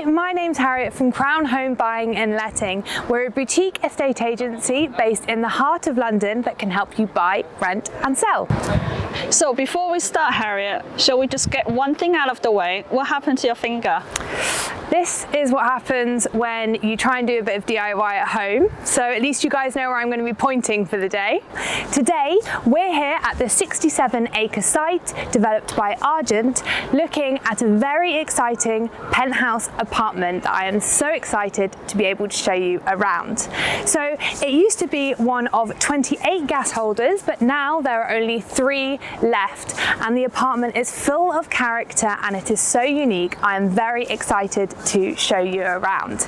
Hi, my name's Harriet from Crown Home Buying and Letting. We're a boutique estate agency based in the heart of London that can help you buy, rent and sell. So before we start, Harriet, shall we just get one thing out of the way? What happened to your finger? This is what happens when you try and do a bit of DIY at home. So at least you guys know where I'm going to be pointing for the day. Today, we're here at the 67-acre site developed by Argent, looking at a very exciting penthouse apartment that I am so excited to be able to show you around. So it used to be one of 28 gas holders, but now there are only 3 left, and the apartment is full of character and it is so unique. I am very excited to show you around.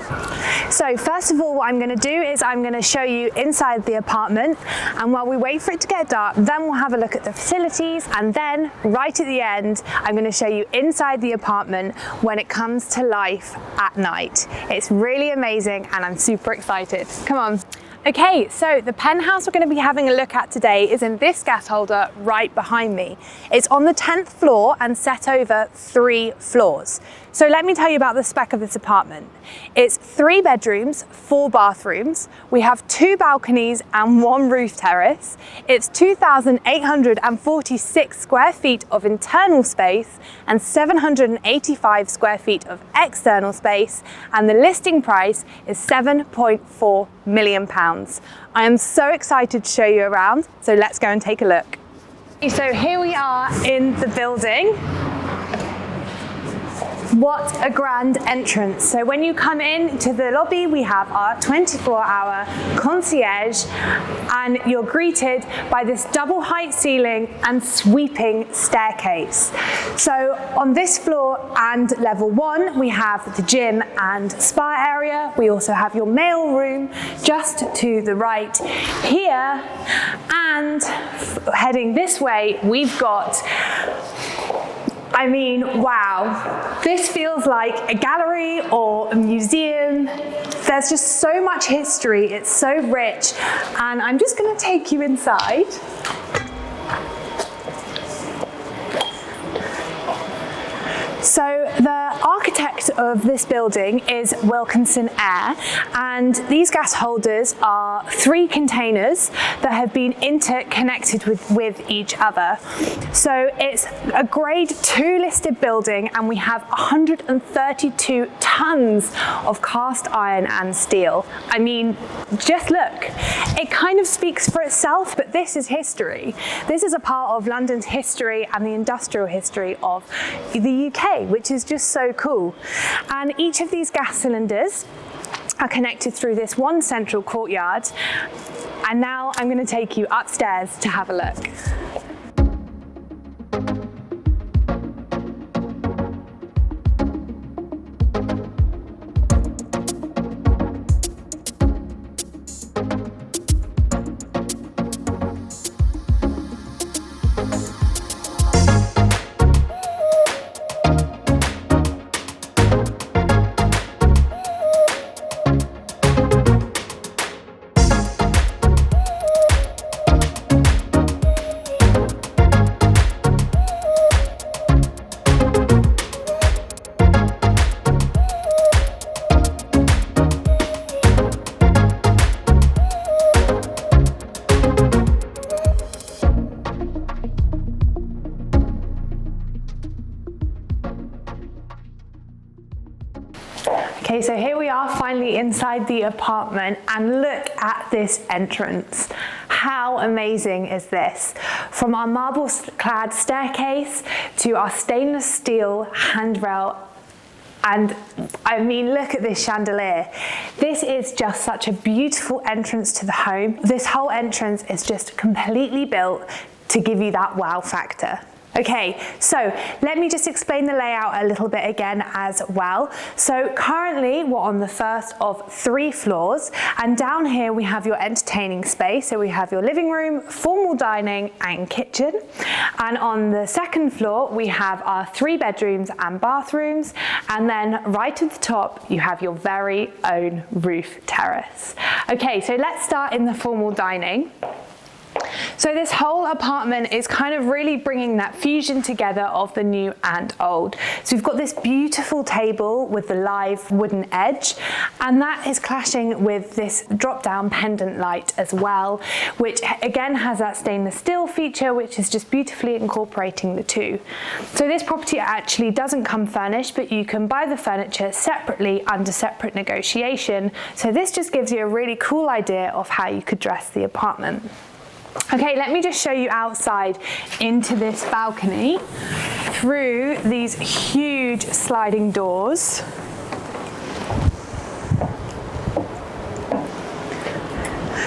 So first of all, what I'm going to do is I'm going to show you inside the apartment, and while we wait for it to get dark, then we'll have a look at the facilities, and then right at the end I'm going to show you inside the apartment when it comes to life at night. It's really amazing and I'm super excited. Come on. Okay, so the penthouse we're going to be having a look at today is in this gas holder right behind me. It's on the 10th floor and set over 3 floors. So let me tell you about the spec of this apartment. It's 3 bedrooms, 4 bathrooms. We have 2 balconies and 1 roof terrace. It's 2,846 square feet of internal space and 785 square feet of external space. And the listing price is £7.4 million. I am so excited to show you around. So let's go and take a look. So here we are in the building. What a grand entrance. So when you come in to the lobby, we have our 24-hour concierge, and you're greeted by this double height ceiling and sweeping staircase. So on this floor and level 1, we have the gym and spa area. We also have your mail room just to the right here, and heading this way, we've got, I mean, wow, this feels like a gallery or a museum. There's just so much history, it's so rich, and I'm just going to take you inside. So the architect of this building is Wilkinson Eyre, and these gas holders are 3 containers that have been interconnected with each other. So it's a grade 2 listed building, and we have 132 tons of cast iron and steel. I mean, just look, it kind of speaks for itself, but this is history. This is a part of London's history and the industrial history of the UK, which is just so cool. And each of these gas cylinders are connected through this one central courtyard. And now I'm going to take you upstairs to have a look. Okay, so here we are finally inside the apartment, and look at this entrance. How amazing is this? From our marble-clad staircase to our stainless steel handrail, and I mean, look at this chandelier. This is just such a beautiful entrance to the home. This whole entrance is just completely built to give you that wow factor. Okay, so let me just explain the layout a little bit again as well. So currently we're on the first of 3 floors, and down here we have your entertaining space. So we have your living room, formal dining and kitchen. And on the 2nd floor we have our 3 bedrooms and bathrooms, and then right at the top you have your very own roof terrace. Okay, so let's start in the formal dining. So this whole apartment is kind of really bringing that fusion together of the new and old. So we've got this beautiful table with the live wooden edge, and that is clashing with this drop-down pendant light as well, which again has that stainless steel feature, which is just beautifully incorporating the two. So this property actually doesn't come furnished, but you can buy the furniture separately under separate negotiation. So this just gives you a really cool idea of how you could dress the apartment. Okay, let me just show you outside into this balcony through these huge sliding doors.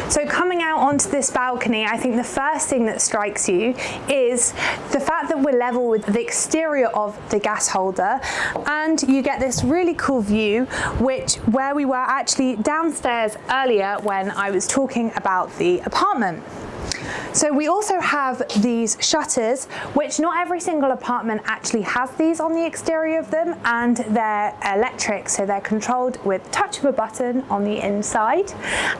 So coming out onto this balcony, I think the first thing that strikes you is the fact that we're level with the exterior of the gas holder, and you get this really cool view, where we were actually downstairs earlier when I was talking about the apartment. So we also have these shutters, which not every single apartment actually has these on the exterior of them, and they're electric, so they're controlled with the touch of a button on the inside.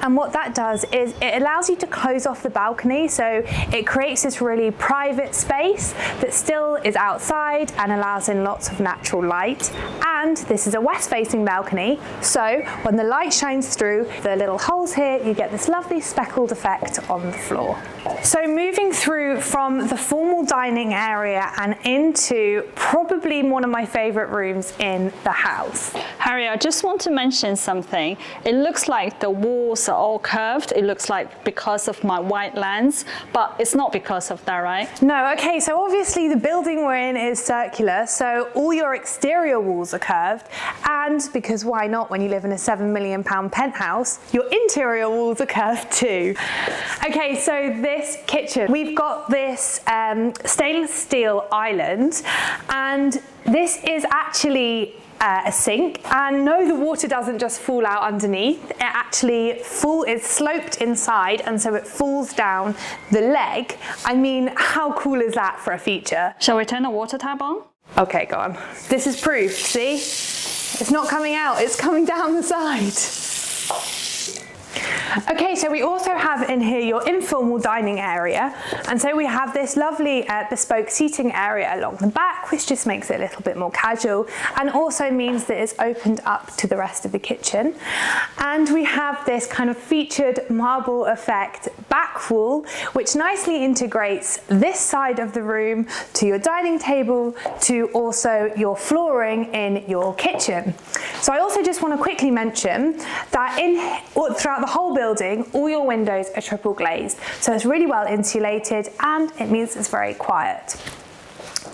And what that does is it allows you to close off the balcony, so it creates this really private space that still is outside and allows in lots of natural light. And this is a west-facing balcony, so when the light shines through the little holes here, you get this lovely speckled effect on the floor. So moving through from the formal dining area and into probably one of my favorite rooms in the house. Harry, I just want to mention something. It looks like the walls are all curved. It looks like because of my white lens, but it's not because of that, right? No, okay, so obviously the building we're in is circular, so all your exterior walls are curved, and because why not when you live in a £7 million penthouse, your interior walls are curved too. Okay, so this kitchen, we've got this stainless steel island, and this is actually a sink, and no, the water doesn't just fall out underneath. It actually is sloped inside, and so it falls down the leg. I mean, how cool is that for a feature? Shall we turn the water tap on? Okay, go on. This is proof, see? It's not coming out, it's coming down the side. Okay, so we also have in here your informal dining area, and so we have this lovely bespoke seating area along the back, which just makes it a little bit more casual and also means that it's opened up to the rest of the kitchen. And we have this kind of featured marble effect back wall, which nicely integrates this side of the room to your dining table to also your flooring in your kitchen. So I also just want to quickly mention that throughout the whole building, all your windows are triple glazed, so it's really well insulated and it means it's very quiet.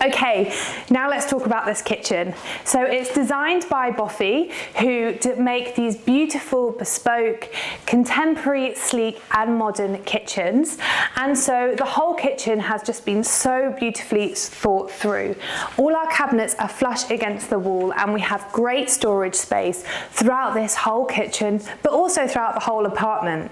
Okay, now let's talk about this kitchen. So it's designed by Boffy, who make these beautiful, bespoke, contemporary, sleek and modern kitchens. And so the whole kitchen has just been so beautifully thought through. All our cabinets are flush against the wall, and we have great storage space throughout this whole kitchen, but also throughout the whole apartment.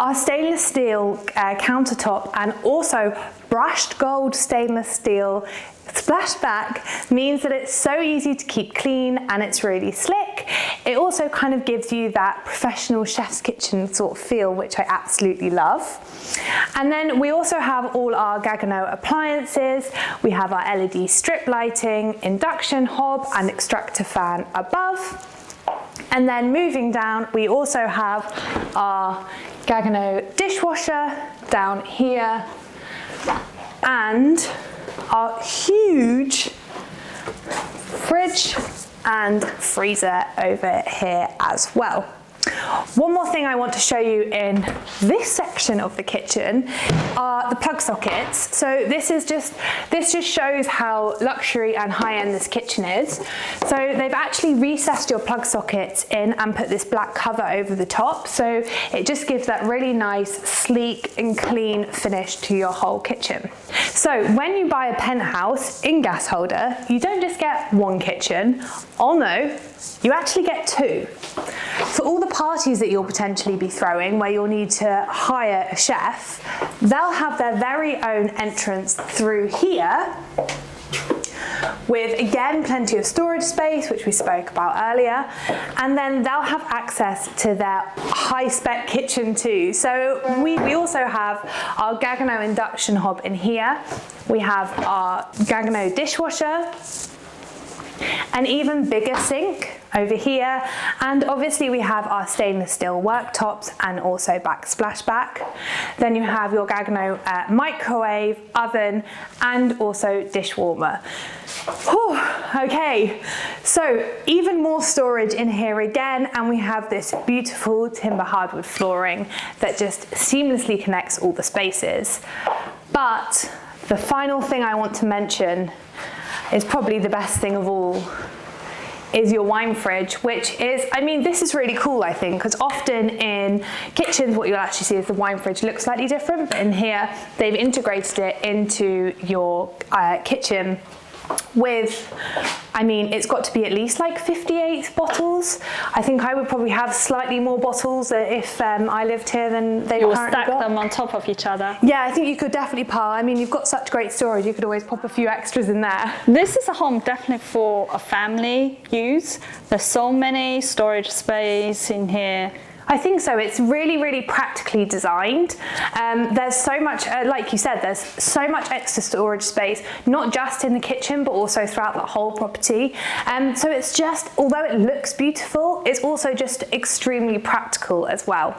Our stainless steel countertop and also brushed gold stainless steel splashback means that it's so easy to keep clean and it's really slick. It also kind of gives you that professional chef's kitchen sort of feel, which I absolutely love. And then we also have all our Gaggenau appliances. We have our LED strip lighting, induction hob and extractor fan above. And then moving down, we also have our Gaggenau dishwasher down here and our huge fridge and freezer over here as well. One more thing I want to show you in this section of the kitchen are the plug sockets. So this just shows how luxury and high-end this kitchen is. So they've actually recessed your plug sockets in and put this black cover over the top. So it just gives that really nice, sleek and clean finish to your whole kitchen. So when you buy a penthouse in Gasholder, you don't just get one kitchen. Oh no, you actually get two. For all the parties that you'll potentially be throwing where you'll need to hire a chef, they'll have their very own entrance through here, with, again, plenty of storage space, which we spoke about earlier. And then they'll have access to their high-spec kitchen too. So we also have our Gaggenau induction hob in here. We have our Gaggenau dishwasher, an even bigger sink over here, and obviously we have our stainless steel worktops and also backsplashback. Then you have your Gaggenau microwave, oven, and also dish warmer. Whew, okay, so even more storage in here again, and we have this beautiful timber hardwood flooring that just seamlessly connects all the spaces. But the final thing I want to mention is probably the best thing of all, is your wine fridge, which is, I mean, this is really cool, I think, because often in kitchens, what you'll actually see is the wine fridge looks slightly different, but in here, they've integrated it into your kitchen with, I mean, it's got to be at least like 58 bottles. I think I would probably have slightly more bottles if I lived here than they've currently got. You will stack them on top of each other. Yeah, I think you could definitely pile. I mean, you've got such great storage, you could always pop a few extras in there. This is a home definitely for a family use. There's so many storage space in here. I think so. It's really, really practically designed. There's so much, like you said, there's so much extra storage space, not just in the kitchen, but also throughout the whole property. So it's just, although it looks beautiful, it's also just extremely practical as well.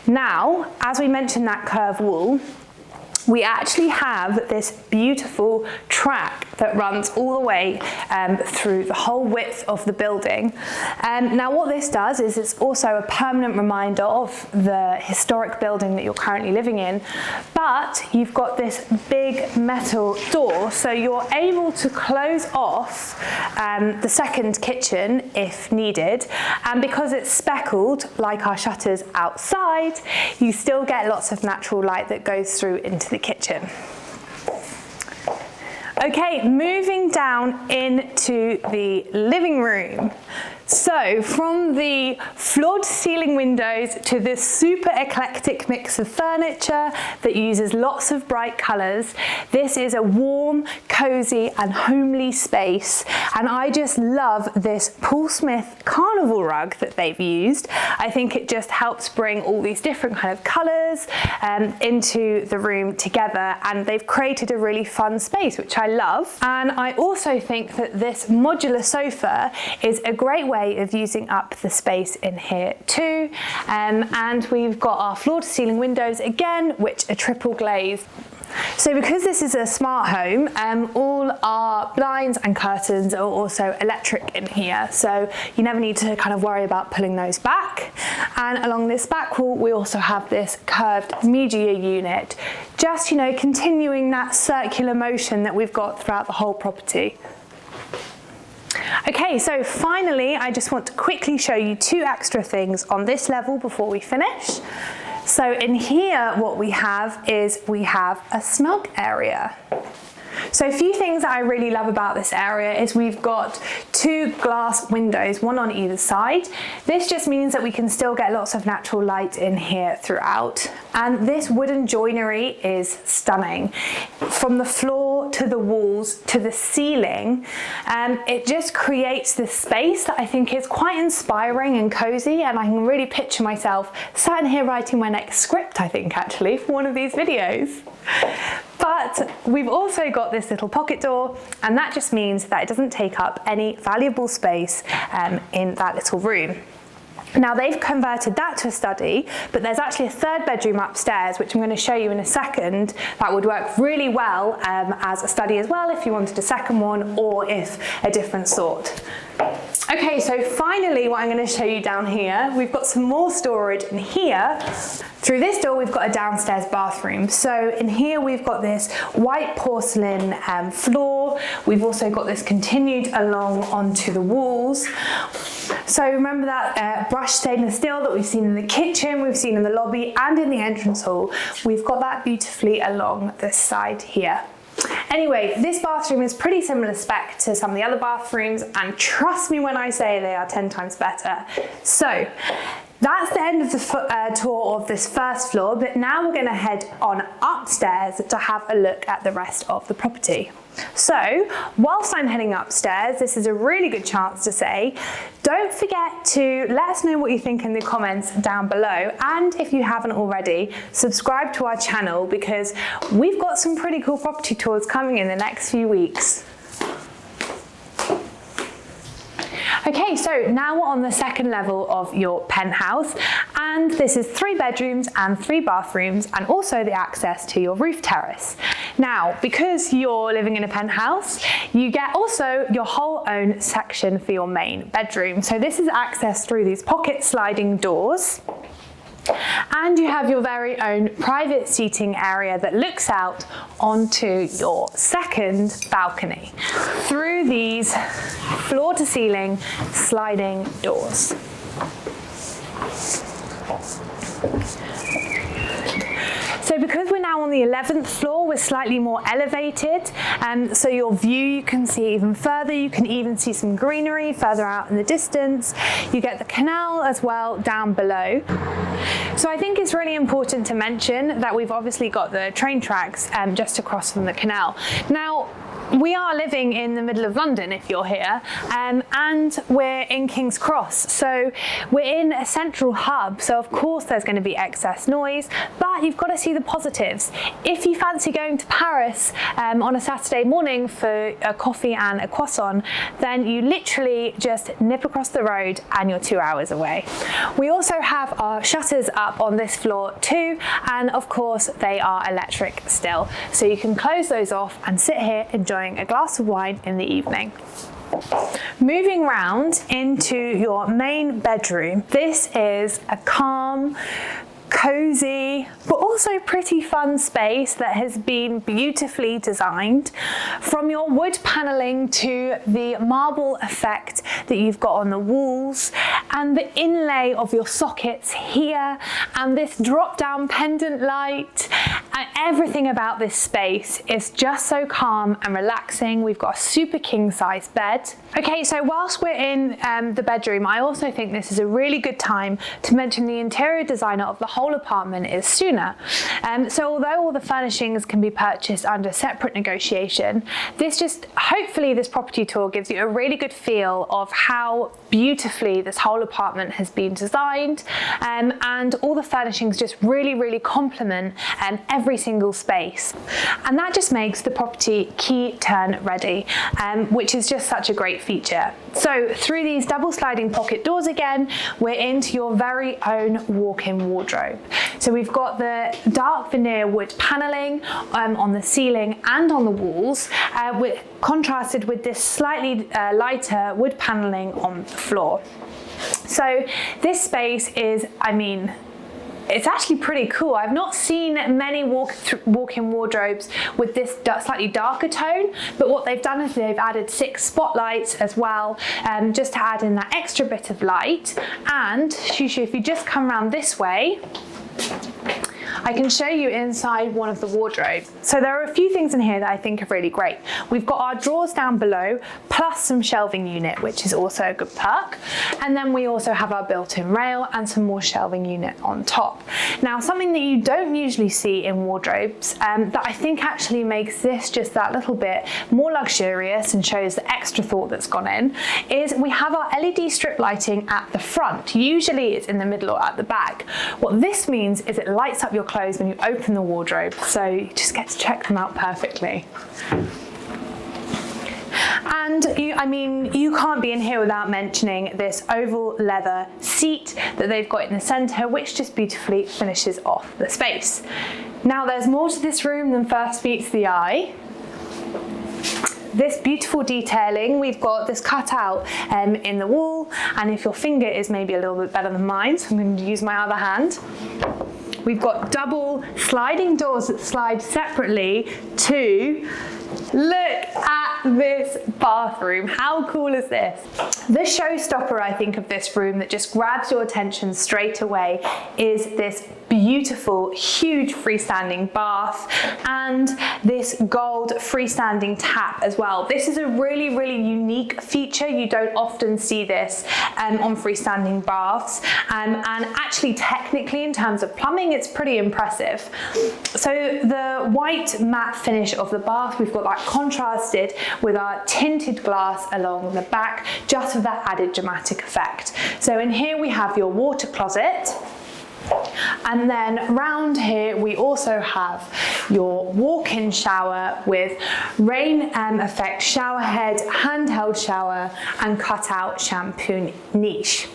Now, as we mentioned that curved wall, we actually have this beautiful track that runs all the way through the whole width of the building. Now what this does is it's also a permanent reminder of the historic building that you're currently living in, but you've got this big metal door, so you're able to close off the second kitchen if needed, and because it's speckled like our shutters outside, you still get lots of natural light that goes through into the kitchen. Okay, moving down into the living room. So from the floor-to-ceiling windows to this super eclectic mix of furniture that uses lots of bright colours, this is a warm, cosy and homely space, and I just love this Paul Smith carnival rug that they've used. I think it just helps bring all these different kind of colours into the room together, and they've created a really fun space, which I love. And I also think that this modular sofa is a great way of using up the space in here too, and we've got our floor-to-ceiling windows again, which are triple glazed. So because this is a smart home, all our blinds and curtains are also electric in here, so you never need to kind of worry about pulling those back. And along this back wall, we also have this curved media unit, just, you know, continuing that circular motion that we've got throughout the whole property. Okay, so finally, I just want to quickly show you two extra things on this level before we finish. So in here, what we have is we have a snug area. So a few things that I really love about this area is we've got two glass windows, one on either side. This just means that we can still get lots of natural light in here throughout. And this wooden joinery is stunning. From the floor to the walls to the ceiling, it just creates this space that I think is quite inspiring and cozy, and I can really picture myself sat in here writing my next script, I think, actually, for one of these videos. But we've also got this little pocket door, and that just means that it doesn't take up any valuable space in that little room. Now they've converted that to a study, but there's actually a third bedroom upstairs, which I'm going to show you in a second, that would work really well as a study as well if you wanted a second one, or if a different sort. Okay, so finally what I'm going to show you down here, we've got some more storage in here. Through this door we've got a downstairs bathroom. So in here we've got this white porcelain floor. We've also got this continued along onto the walls. So remember that brushed stainless steel that we've seen in the kitchen, we've seen in the lobby and in the entrance hall. We've got that beautifully along this side here. Anyway, this bathroom is pretty similar spec to some of the other bathrooms, and trust me when I say they are 10 times better. So That's the end of the tour of this first floor, but now we're going to head on upstairs to have a look at the rest of the property. So, whilst I'm heading upstairs, this is a really good chance to say, don't forget to let us know what you think in the comments down below, and if you haven't already, subscribe to our channel because we've got some pretty cool property tours coming in the next few weeks. Okay, so now we're on the second level of your penthouse, and this is 3 bedrooms and 3 bathrooms, and also the access to your roof terrace. Now, because you're living in a penthouse, you get also your whole own section for your main bedroom. So this is accessed through these pocket sliding doors. And you have your very own private seating area that looks out onto your second balcony through these floor to ceiling sliding doors. So because we're now on the 11th floor, we're slightly more elevated, so your view you can see even further. You can even see some greenery further out in the distance. You get the canal as well down below. So I think it's really important to mention that we've obviously got the train tracks just across from the canal. Now, we are living in the middle of London if you're here, and we're in King's Cross, so we're in a central hub, so of course there's going to be excess noise, but you've got to see the positives. If you fancy going to Paris on a Saturday morning for a coffee and a croissant, then you literally just nip across the road and you're 2 hours away. We also have our shutters up on this floor too, and of course they are electric still, so you can close those off and sit here enjoying a glass of wine in the evening. Moving round into your main bedroom, this is a calm, cozy, but also pretty fun space that has been beautifully designed. From your wood paneling to the marble effect that you've got on the walls, and the inlay of your sockets here, and this drop-down pendant light, and everything about this space is just so calm and relaxing. We've got a super king-size bed. Okay, so whilst we're in the bedroom, I also think this is a really good time to mention the interior designer of the whole apartment is Suna. So although all the furnishings can be purchased under separate negotiation, hopefully this property tour gives you a really good feel of how beautifully this whole apartment has been designed, and all the furnishings just really complement every single space, and that just makes the property key turn ready, which is just such a great feature. So through these double sliding pocket doors again, we're into your very own walk-in wardrobe. So we've got the dark veneer wood paneling on the ceiling and on the walls, contrasted with this slightly lighter wood paneling on the floor. So this space is, it's actually pretty cool. I've not seen many walk-in wardrobes with this slightly darker tone, but what they've done is they've added 6 spotlights as well, just to add in that extra bit of light. And Xiu Xiu, if you just come around this way, I can show you inside one of the wardrobes. So there are a few things in here that I think are really great. We've got our drawers down below, plus some shelving unit, which is also a good perk. And then we also have our built-in rail and some more shelving unit on top. Now, something that you don't usually see in wardrobes, that I think actually makes this just that little bit more luxurious and shows the extra thought that's gone in, is we have our LED strip lighting at the front. Usually it's in the middle or at the back. What this means is it lights up your clothes when you open the wardrobe, so you just get to check them out perfectly. And you can't be in here without mentioning this oval leather seat that they've got in the center, which just beautifully finishes off the space. Now, there's more to this room than first meets the eye. This beautiful detailing, we've got this cut out in the wall, and if your finger is maybe a little bit better than mine, so I'm going to use my other hand. We've got double sliding doors that slide separately to look at this bathroom. How cool is this? The showstopper, I think, of this room that just grabs your attention straight away is this beautiful, huge freestanding bath and this gold freestanding tap as well. This is a really, really unique feature. You don't often see this on freestanding baths, and actually technically in terms of plumbing, it's pretty impressive. So the white matte finish of the bath, we've got that contrasted with our tinted glass along the back, just for that added dramatic effect. So in here we have your water closet. And then round here we also have your walk-in shower with rain effect shower head, handheld shower and cutout shampoo niche.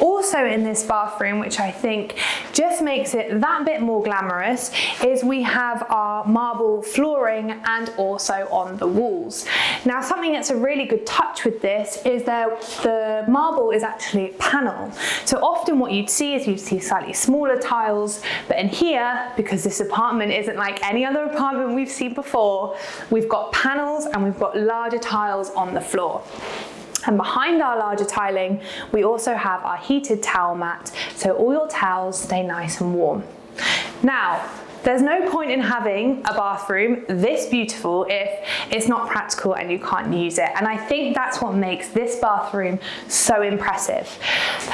Also in this bathroom, which I think just makes it that bit more glamorous, is we have our marble flooring and also on the walls. Now something that's a really good touch with this is that the marble is actually a panel. So often what you'd see is you'd see slightly smaller tiles, but in here, because this apartment isn't like any other apartment we've seen before, we've got panels and we've got larger tiles on the floor. And behind our larger tiling, we also have our heated towel mat, so all your towels stay nice and warm. Now, there's no point in having a bathroom this beautiful if it's not practical and you can't use it. And I think that's what makes this bathroom so impressive.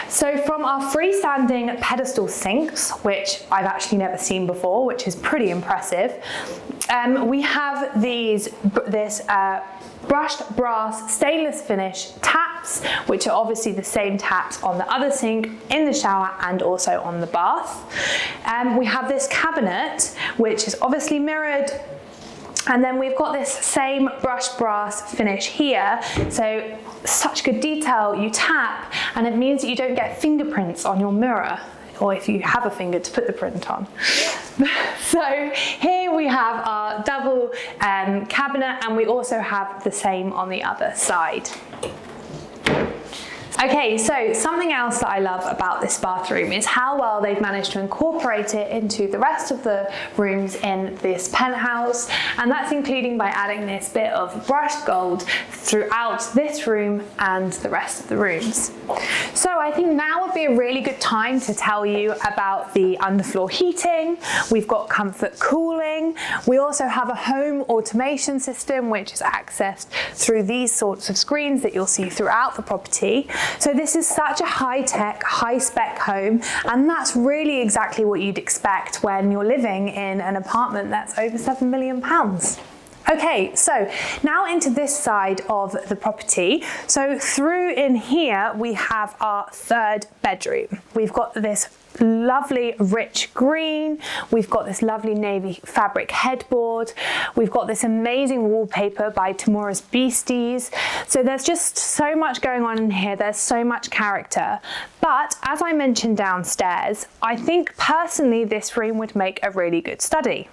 So from our freestanding pedestal sinks, which I've actually never seen before, which is pretty impressive, we have this brushed brass stainless finish taps, which are obviously the same taps on the other sink, in the shower and also on the bath. We have this cabinet, which is obviously mirrored, and then we've got this same brushed brass finish here. So such good detail, you tap and it means that you don't get fingerprints on your mirror, or if you have a finger to put the print on. So here we have our double cabinet, and we also have the same on the other side. Okay, so something else that I love about this bathroom is how well they've managed to incorporate it into the rest of the rooms in this penthouse, and that's including by adding this bit of brushed gold throughout this room and the rest of the rooms. So I think now would be a really good time to tell you about the underfloor heating. We've got comfort cooling. We also have a home automation system which is accessed through these sorts of screens that you'll see throughout the property. So this is such a high-tech, high-spec home, and that's really exactly what you'd expect when you're living in an apartment that's over £7 million. Okay, so now into this side of the property. So through in here, we have our third bedroom. We've got this lovely rich green, we've got this lovely navy fabric headboard, we've got this amazing wallpaper by Tomorrow's Beasties. So there's just so much going on in here, there's so much character. But as I mentioned downstairs, I think personally this room would make a really good study.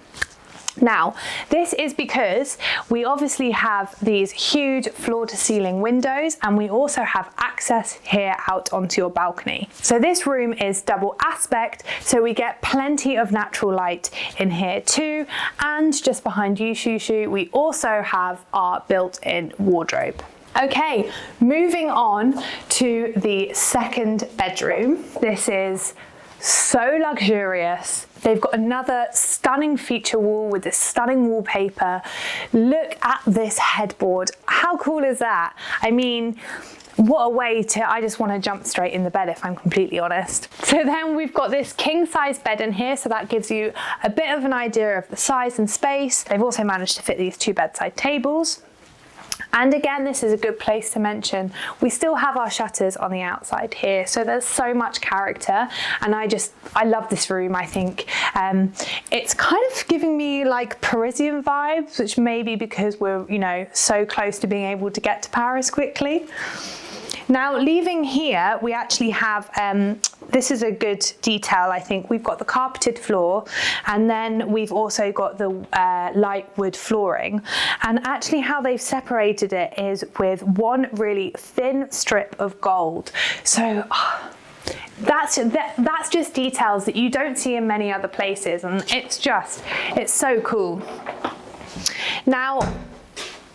Now, this is because we obviously have these huge floor-to-ceiling windows, and we also have access here out onto your balcony. So this room is double aspect, so we get plenty of natural light in here too. And just behind you, Xiu Xiu, we also have our built-in wardrobe. Okay, moving on to the second bedroom. This is so luxurious. They've got another stunning feature wall with this stunning wallpaper. Look at this headboard. How cool is that? I mean, what a way to, I just want to jump straight in the bed if I'm completely honest. So then we've got this king size bed in here, so that gives you a bit of an idea of the size and space. They've also managed to fit these two bedside tables. And again, this is a good place to mention, we still have our shutters on the outside here, so there's so much character, and I love this room. I think it's kind of giving me like Parisian vibes, which may be because we're, you know, so close to being able to get to Paris quickly. Now, leaving here, we actually have, this is a good detail, I think. We've got the carpeted floor, and then we've also got the light wood flooring. And actually how they've separated it is with one really thin strip of gold. So, that's just details that you don't see in many other places, and it's so cool. Now,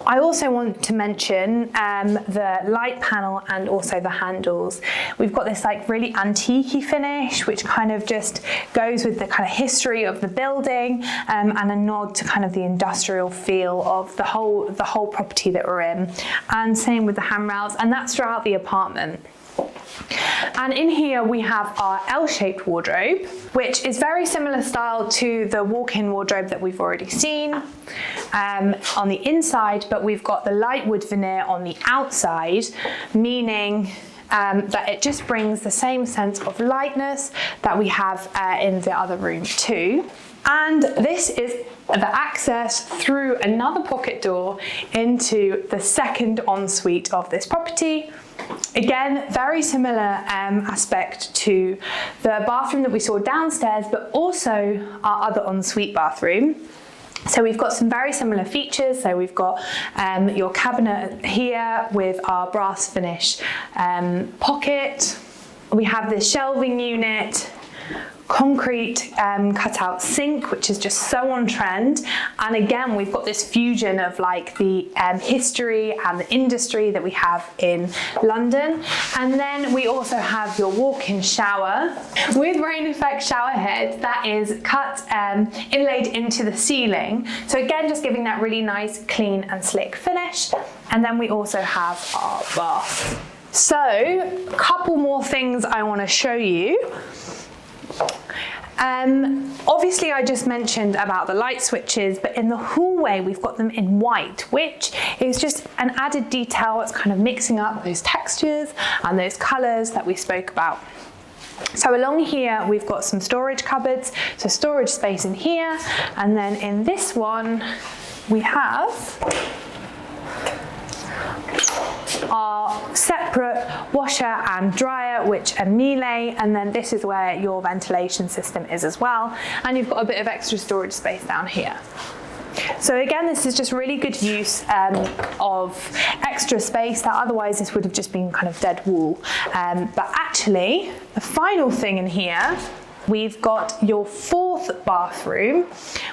I also want to mention the light panel and also the handles. We've got this like really antique-y finish, which kind of just goes with the kind of history of the building, and a nod to kind of the industrial feel of the whole property that we're in. And same with the handrails, and that's throughout the apartment. And in here we have our L-shaped wardrobe, which is very similar style to the walk-in wardrobe that we've already seen on the inside, but we've got the light wood veneer on the outside, meaning that it just brings the same sense of lightness that we have in the other room too. And this is the access through another pocket door into the second ensuite of this property. Again, very similar aspect to the bathroom that we saw downstairs, but also our other ensuite bathroom. So we've got some very similar features. So we've got your cabinet here with our brass finish pocket. We have this shelving unit, concrete cutout sink, which is just so on trend. And again, we've got this fusion of like the history and the industry that we have in London. And then we also have your walk-in shower with rain effect shower head that is cut, inlaid into the ceiling. So again, just giving that really nice, clean and slick finish. And then we also have our bath. So a couple more things I want to show you. Obviously I just mentioned about the light switches, but in the hallway we've got them in white, which is just an added detail. It's kind of mixing up those textures and those colours that we spoke about. So along here we've got some storage cupboards, so storage space in here, and then in this one we have our separate washer and dryer, which are Miele, and then this is where your ventilation system is as well, and you've got a bit of extra storage space down here. So again, this is just really good use of extra space that otherwise this would have just been kind of dead wall. But actually, the final thing in here, we've got your fourth bathroom,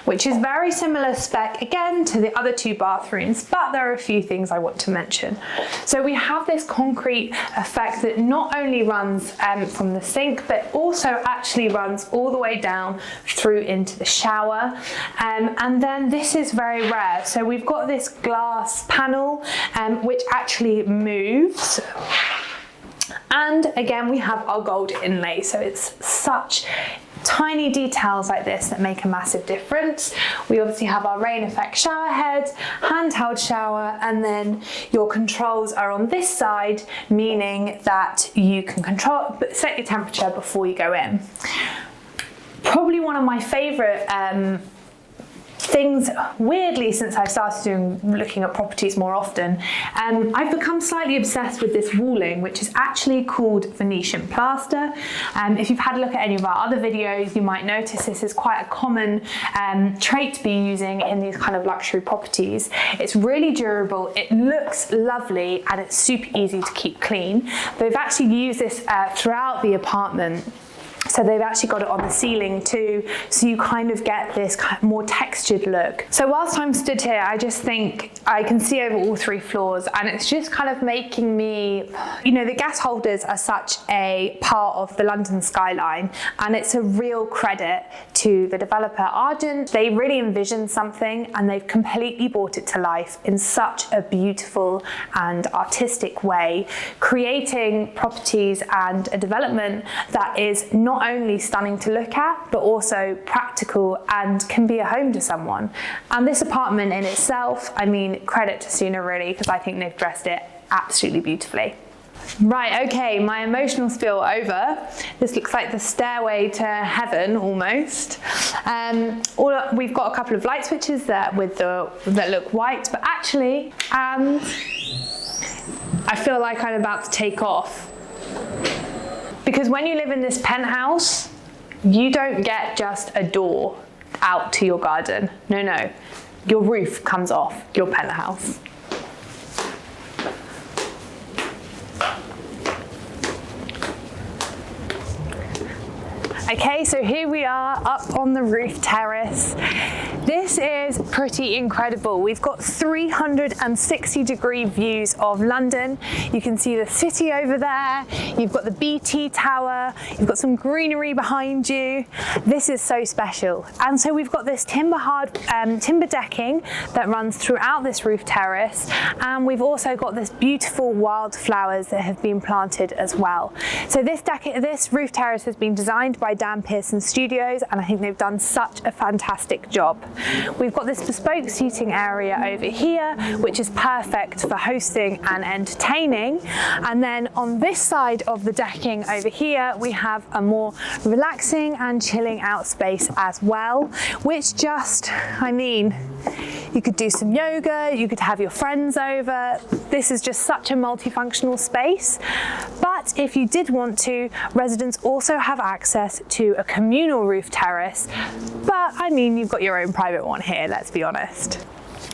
which is very similar spec again to the other two bathrooms, but there are a few things I want to mention. So we have this concrete effect that not only runs from the sink, but also actually runs all the way down through into the shower. And then this is very rare. So we've got this glass panel which actually moves. And again, we have our gold inlay, so it's such tiny details like this that make a massive difference. We obviously have our rain effect shower head, handheld shower, and then your controls are on this side, meaning that you can set your temperature before you go in. Probably one of my favourite things, weirdly, since I've started looking at properties more often, I've become slightly obsessed with this walling, which is actually called Venetian plaster. If you've had a look at any of our other videos, you might notice this is quite a common trait to be using in these kind of luxury properties. It's really durable, it looks lovely, and it's super easy to keep clean. They've actually used this throughout the apartment. So they've actually got it on the ceiling too, so you kind of get this kind of more textured look. So whilst I'm stood here, I just think I can see over all 3 floors, and it's just kind of making me, you know, the Gasholders are such a part of the London skyline, and it's a real credit to the developer Argent. They really envisioned something and they've completely brought it to life in such a beautiful and artistic way, creating properties and a development that is not only stunning to look at, but also practical and can be a home to someone. And this apartment in itself, I mean, credit to Suna really, because I think they've dressed it absolutely beautifully. Right, okay, my emotional spiel over. This looks like the stairway to heaven almost. We've got a couple of light switches that look white, but actually, I feel like I'm about to take off. Because when you live in this penthouse, you don't get just a door out to your garden. No, no. Your roof comes off your penthouse. Okay, so here we are up on the roof terrace. This is pretty incredible. We've got 360-degree views of London. You can see the city over there. You've got the BT Tower. You've got some greenery behind you. This is so special. And so we've got this timber decking that runs throughout this roof terrace. And we've also got this beautiful wildflowers that have been planted as well. So this roof terrace has been designed by Dan Pearson Studios, and I think they've done such a fantastic job. We've got this bespoke seating area over here, which is perfect for hosting and entertaining. And then on this side of the decking over here, we have a more relaxing and chilling out space as well, which just, I mean, you could do some yoga, you could have your friends over. This is just such a multifunctional space. But if you did want to, residents also have access to a communal roof terrace. But I mean, you've got your own private one here, let's be honest.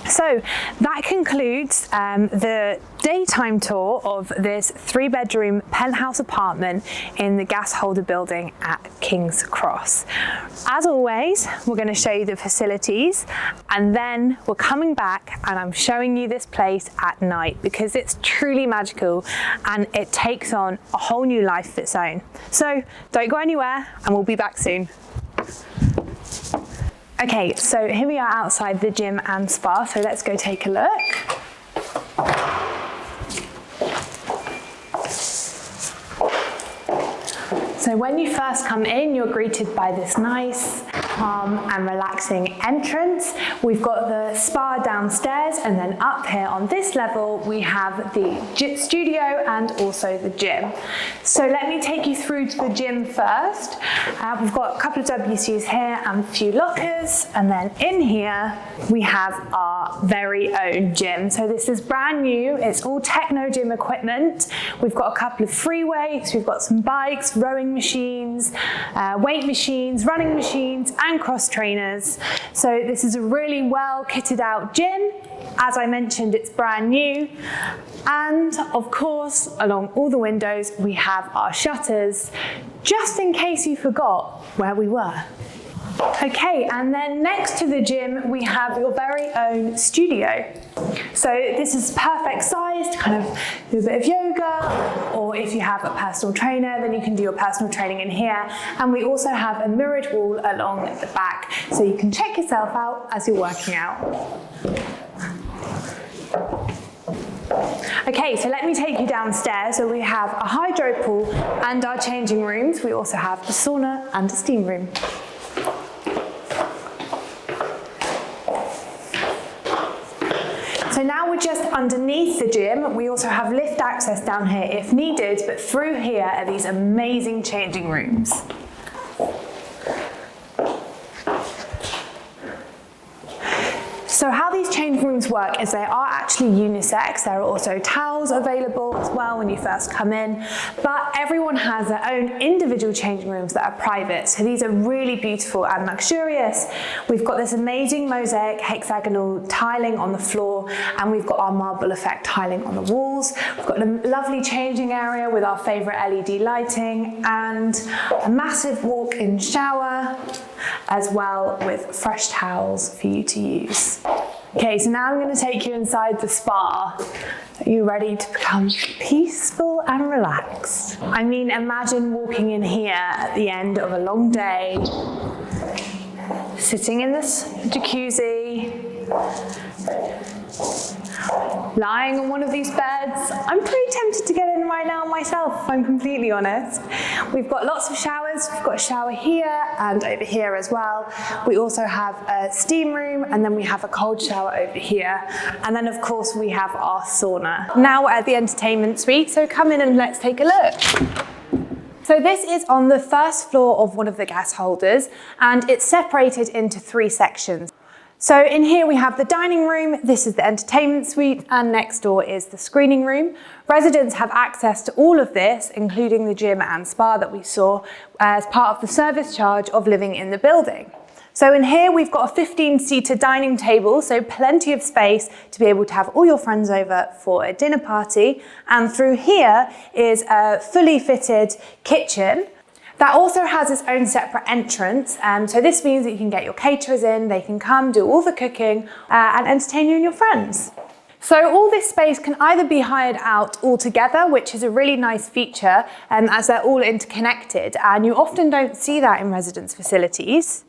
So that concludes the daytime tour of this 3-bedroom penthouse apartment in the Gasholder building at King's Cross. As always, we're going to show you the facilities, and then we're coming back and I'm showing you this place at night because it's truly magical and it takes on a whole new life of its own. So don't go anywhere and we'll be back soon. Okay, so here we are outside the gym and spa, so let's go take a look. So when you first come in, you're greeted by this nice, calm and relaxing entrance. We've got the spa downstairs, and then up here on this level, we have the studio and also the gym. So let me take you through to the gym first. We've got a couple of WCs here and a few lockers, and then in here, we have our very own gym. So this is brand new, it's all techno gym equipment. We've got a couple of free weights, we've got some bikes, rowing machines, weight machines, running machines, and cross trainers. So this is a really well kitted out gym. As I mentioned, it's brand new. And of course, along all the windows, we have our shutters, just in case you forgot where we were. Okay, and then next to the gym, we have your very own studio. So this is perfect size to kind of do a bit of yoga, or if you have a personal trainer, then you can do your personal training in here. And we also have a mirrored wall along the back, so you can check yourself out as you're working out. Okay, so let me take you downstairs. So we have a hydro pool and our changing rooms. We also have a sauna and a steam room. So now we're just underneath the gym. We also have lift access down here if needed, but through here are these amazing changing rooms. So how these change rooms work is they are actually unisex. There are also towels available as well when you first come in, but everyone has their own individual changing rooms that are private. So these are really beautiful and luxurious. We've got this amazing mosaic hexagonal tiling on the floor, and we've got our marble effect tiling on the walls. We've got a lovely changing area with our favorite LED lighting and a massive walk-in shower, as well with fresh towels for you to use. Okay, so now I'm going to take you inside the spa. Are you ready to become peaceful and relaxed? I mean, imagine walking in here at the end of a long day, sitting in this jacuzzi, lying on one of these beds. I'm pretty tempted to get in right now myself, if I'm completely honest. We've got lots of showers. We've got a shower here and over here as well. We also have a steam room, and then we have a cold shower over here. And then of course we have our sauna. Now we're at the entertainment suite, so come in and let's take a look. So this is on the first floor of one of the Gasholders, and it's separated into 3 sections. So in here we have the dining room, this is the entertainment suite, and next door is the screening room. Residents have access to all of this, including the gym and spa that we saw, as part of the service charge of living in the building. So in here we've got a 15-seater dining table, so plenty of space to be able to have all your friends over for a dinner party. And through here is a fully fitted kitchen. That also has its own separate entrance, so this means that you can get your caterers in, they can come do all the cooking and entertain you and your friends. So all this space can either be hired out altogether, which is a really nice feature as they're all interconnected, and you often don't see that in residence facilities.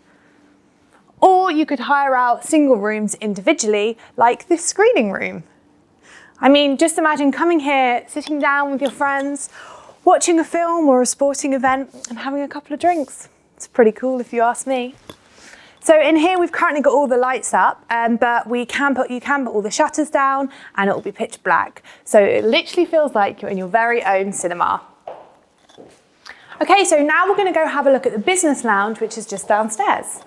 Or you could hire out single rooms individually, like this screening room. I mean, just imagine coming here, sitting down with your friends, watching a film or a sporting event and having a couple of drinks. It's pretty cool if you ask me. So in here we've currently got all the lights up, but you can put all the shutters down and it will be pitch black. So it literally feels like you're in your very own cinema. Okay, so now we're going to go have a look at the business lounge, which is just downstairs.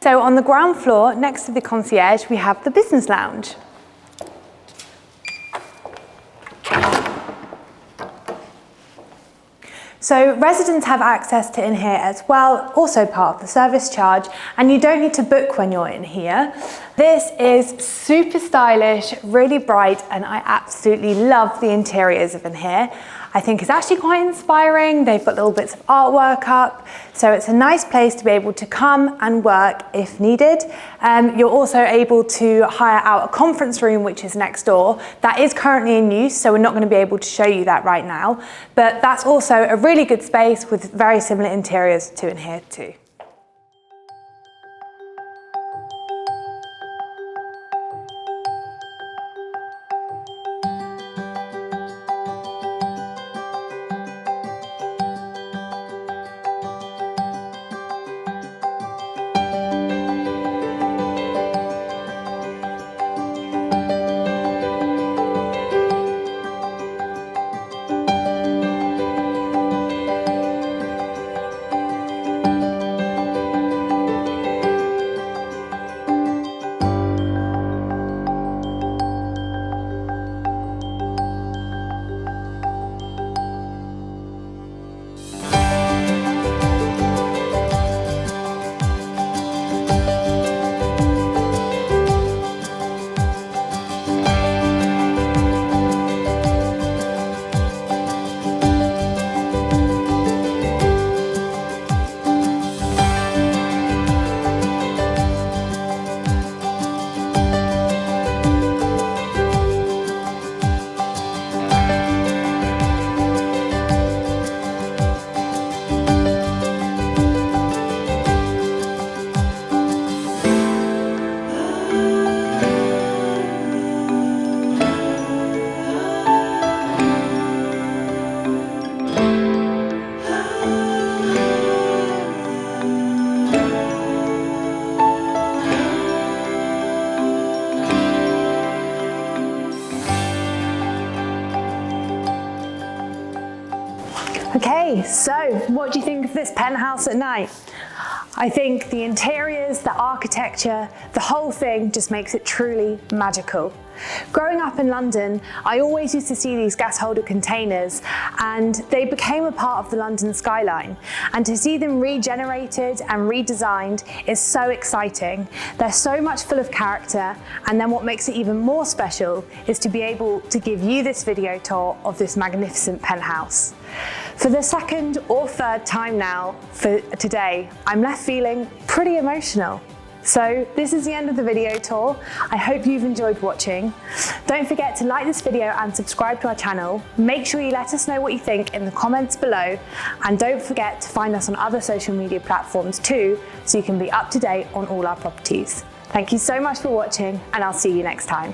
So on the ground floor, next to the concierge, we have the business lounge. So residents have access to in here as well, also part of the service charge, and you don't need to book when you're in here. This is super stylish, really bright, and I absolutely love the interiors of in here. I think it's actually quite inspiring. They've got little bits of artwork up, so it's a nice place to be able to come and work if needed. You're also able to hire out a conference room, which is next door. That is currently in use, so we're not going to be able to show you that right now, but that's also a really good space with very similar interiors to in here too. Okay, so what do you think of this penthouse at night? I think the interiors, the architecture, the whole thing just makes it truly magical. Growing up in London, I always used to see these gas holder containers, and they became a part of the London skyline. And to see them regenerated and redesigned is so exciting. They're so much full of character, and then what makes it even more special is to be able to give you this video tour of this magnificent penthouse. For the second or third time now for today, I'm left feeling pretty emotional. So this is the end of the video tour. I hope you've enjoyed watching. Don't forget to like this video and subscribe to our channel. Make sure you let us know what you think in the comments below, and don't forget to find us on other social media platforms too, so you can be up to date on all our properties. Thank you so much for watching, and I'll see you next time.